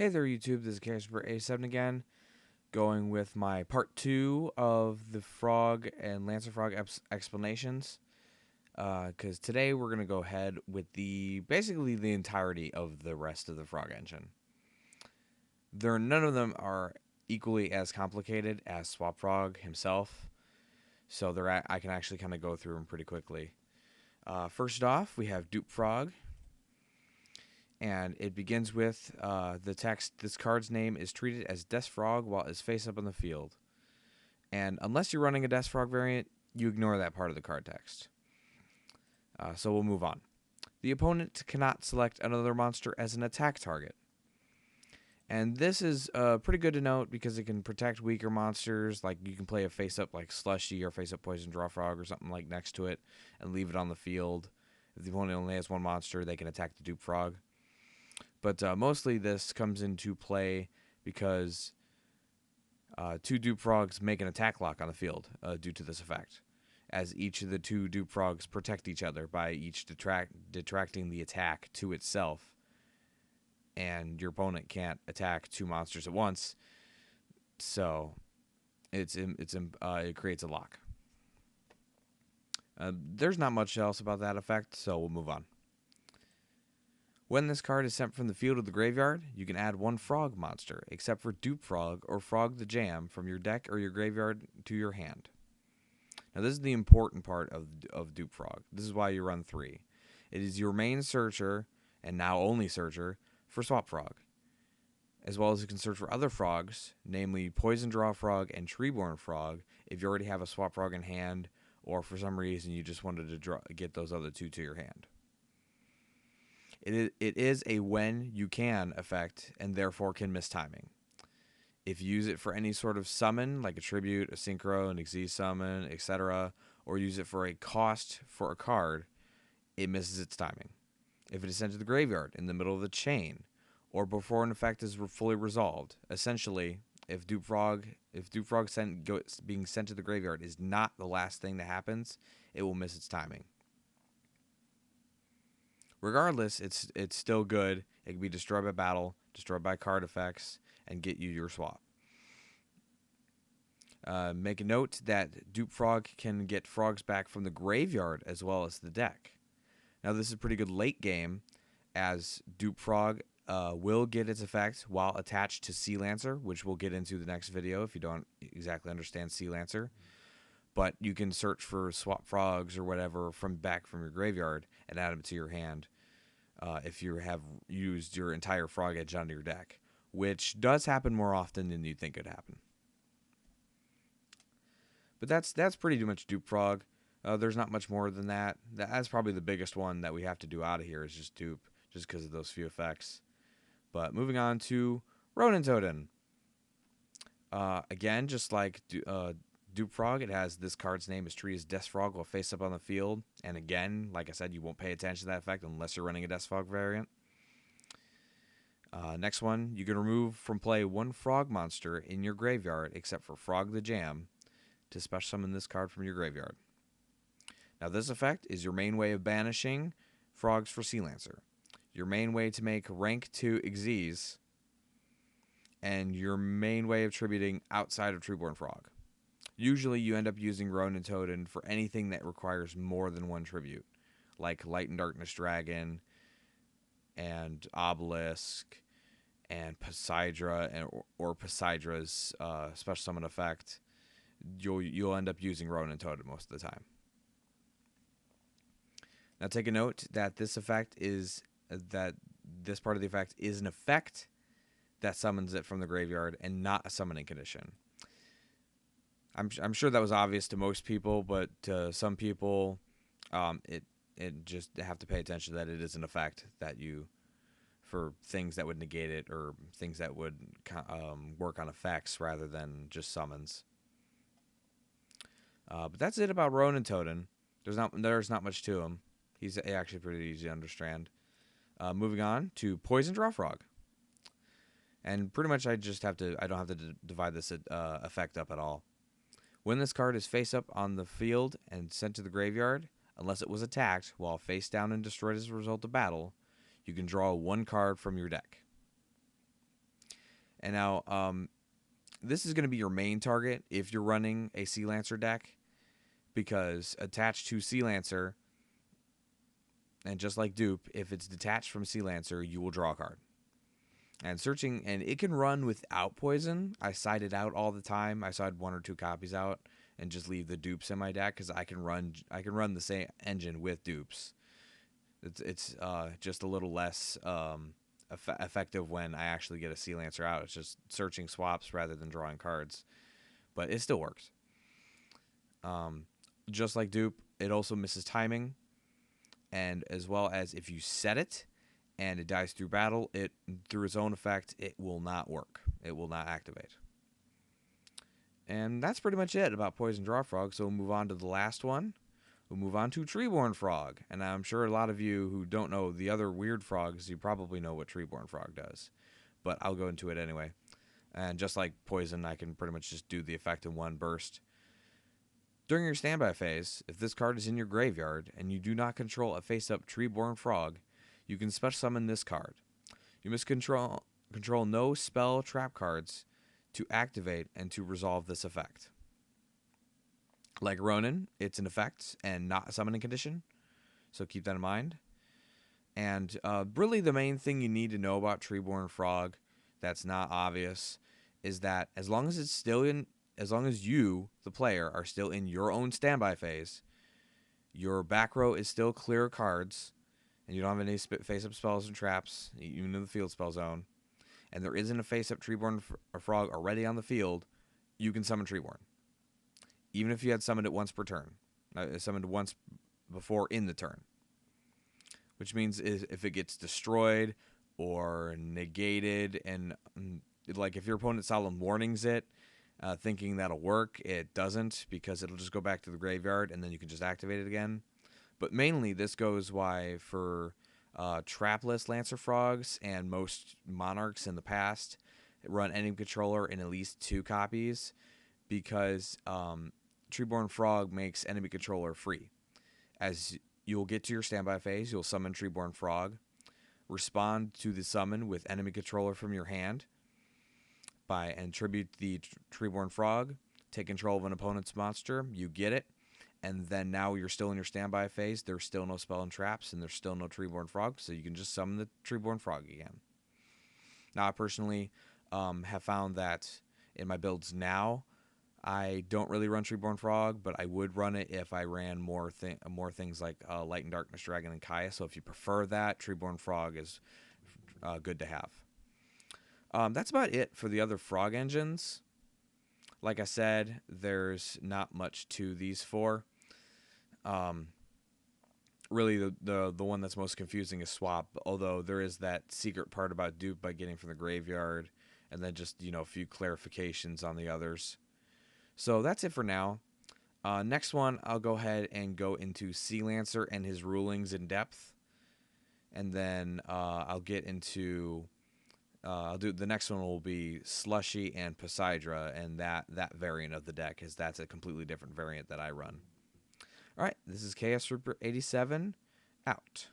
Hey there, YouTube. This is Casper A7 again, going with my part 2 of the Frog and Lancer Frog explanations. Because today we're going to go ahead with basically the entirety of the rest of the Frog engine. None of them are equally as complicated as Swap Frog himself, so I can actually kind of go through them pretty quickly. First off, we have Dupe Frog. And it begins with the text, "This card's name is treated as Death Frog while it's face up on the field." And unless you're running a Death Frog variant, you ignore that part of the card text. So we'll move on. The opponent cannot select another monster as an attack target. And this is pretty good to note because it can protect weaker monsters. Like you can play a face-up like Slushy or face-up Poison Draw Frog or something like next to it and leave it on the field. If the opponent only has one monster, they can attack the Dupe Frog. But mostly this comes into play because two Dupe Frogs make an attack lock on the field due to this effect, as each of the two Dupe Frogs protect each other by each detracting the attack to itself, and your opponent can't attack two monsters at once, so it creates a lock. There's not much else about that effect, so we'll move on. When this card is sent from the field to the graveyard, you can add one frog monster, except for Dupe Frog or Frog the Jam, from your deck or your graveyard to your hand. Now this is the important part of Dupe Frog. This is why you run 3. It is your main searcher, and now only searcher, for Swap Frog. As well as you can search for other frogs, namely Poison Draw Frog and Treeborn Frog, if you already have a Swap Frog in hand, or for some reason you just wanted to get those other two to your hand. It is a when you can effect and therefore can miss timing. If you use it for any sort of summon, like a tribute, a synchro, an Xyz summon, etc., or use it for a cost for a card, it misses its timing. If it is sent to the graveyard in the middle of the chain, or before an effect is fully resolved, essentially, if Dupe Frog being sent to the graveyard is not the last thing that happens, it will miss its timing. Regardless, it's still good. It can be destroyed by battle, destroyed by card effects, and get you your swap. Make a note that Dupe Frog can get frogs back from the graveyard as well as the deck. Now this is pretty good late game, as Dupe Frog will get its effect while attached to Sea Lancer, which we'll get into the next video if you don't exactly understand Sea Lancer. But you can search for swap frogs or whatever from your graveyard and add them to your hand if you have used your entire frog edge onto your deck, which does happen more often than you think it would happen. But that's pretty much Dupe Frog. There's not much more than that. That's probably the biggest one that we have to do out of here is just Dupe, just because of those few effects. But moving on to Ronin Totem. Again, just like Dupe Frog, it has this card's name is treated as Death Frog while face up on the field. And again, like I said, you won't pay attention to that effect unless you're running a Death Frog variant. Next one, you can remove from play one frog monster in your graveyard except for Frog the Jam to special summon this card from your graveyard. Now this effect is your main way of banishing frogs for Sea Lancer, your main way to make rank 2 Xyz, and your main way of tributing outside of Treeborn Frog. Usually you end up using Ronin Totem for anything that requires more than one tribute, like Light and Darkness Dragon, and Obelisk, and Poseidra, or Poseidra's special summon effect. You'll end up using Ronin Totem most of the time. Now take a note that this part of the effect is an effect that summons it from the graveyard and not a summoning condition. I'm sure that was obvious to most people, but to some people, it just have to pay attention that it is an effect that for things that would negate it or things that would work on effects rather than just summons. But that's it about Ronin Totem. There's not much to him. He's actually pretty easy to understand. Moving on to Poison Draw Frog. And pretty much I don't have to divide this effect up at all. When this card is face up on the field and sent to the graveyard, unless it was attacked while face down and destroyed as a result of battle, you can draw one card from your deck. And now, this is going to be your main target if you're running a Sea Lancer deck, because attached to Sea Lancer, and just like Dupe, if it's detached from Sea Lancer, you will draw a card. And searching, and it can run without poison. I side it out all the time. I side 1 or 2 copies out and just leave the dupes in my deck because I can run the same engine with dupes. It's just a little less effective when I actually get a Sea Lancer out. It's just searching swaps rather than drawing cards, but it still works. Just like Dupe, it also misses timing, and as well as if you set it and it dies through battle, it through its own effect, it will not work. It will not activate. And that's pretty much it about Poison Draw Frog. So we'll move on to the last one. We'll move on to Treeborn Frog. And I'm sure a lot of you who don't know the other weird frogs, you probably know what Treeborn Frog does. But I'll go into it anyway. And just like Poison, I can pretty much just do the effect in one burst. During your standby phase, if this card is in your graveyard and you do not control a face-up Treeborn Frog, you can special summon this card. You must control no spell trap cards to activate and to resolve this effect. Like Ronin, it's an effect and not a summoning condition, so keep that in mind. And really the main thing you need to know about Treeborn Frog that's not obvious is that as long as you, the player, are still in your own standby phase, your back row is still clear of cards, and you don't have any face-up spells and traps, even in the field spell zone, and there isn't a face-up Treeborn Frog already on the field, you can summon Treeborn. Even if you had summoned it once per turn. Summoned once before in the turn. Which means if it gets destroyed or negated, and like if your opponent Solemn Warnings it, thinking that'll work, it doesn't, because it'll just go back to the graveyard and then you can just activate it again. But mainly this goes why for trapless Lancer Frogs and most Monarchs in the past run Enemy Controller in at least 2 copies, because Treeborn Frog makes Enemy Controller free. As you'll get to your standby phase, you'll summon Treeborn Frog, respond to the summon with Enemy Controller from your hand, and tribute the Treeborn Frog, take control of an opponent's monster, you get it, and then now you're still in your standby phase, there's still no spell and traps, and there's still no Treeborn Frog, so you can just summon the Treeborn Frog again. Now, I personally have found that in my builds now, I don't really run Treeborn Frog, but I would run it if I ran more things like Light and Darkness Dragon and Kaya, so if you prefer that, Treeborn Frog is good to have. That's about it for the other frog engines. Like I said, there's not much to these 4. Really, the one that's most confusing is Swap, although there is that secret part about Dupe by getting from the graveyard, and then just, a few clarifications on the others. So that's it for now. Next one, I'll go ahead and go into Sea Lancer and his rulings in depth, and then I'll get into... the next one will be Slushy and Poseidra, and that variant of the deck, because that's a completely different variant that I run. All right, this is Chaos Reaper 87, out.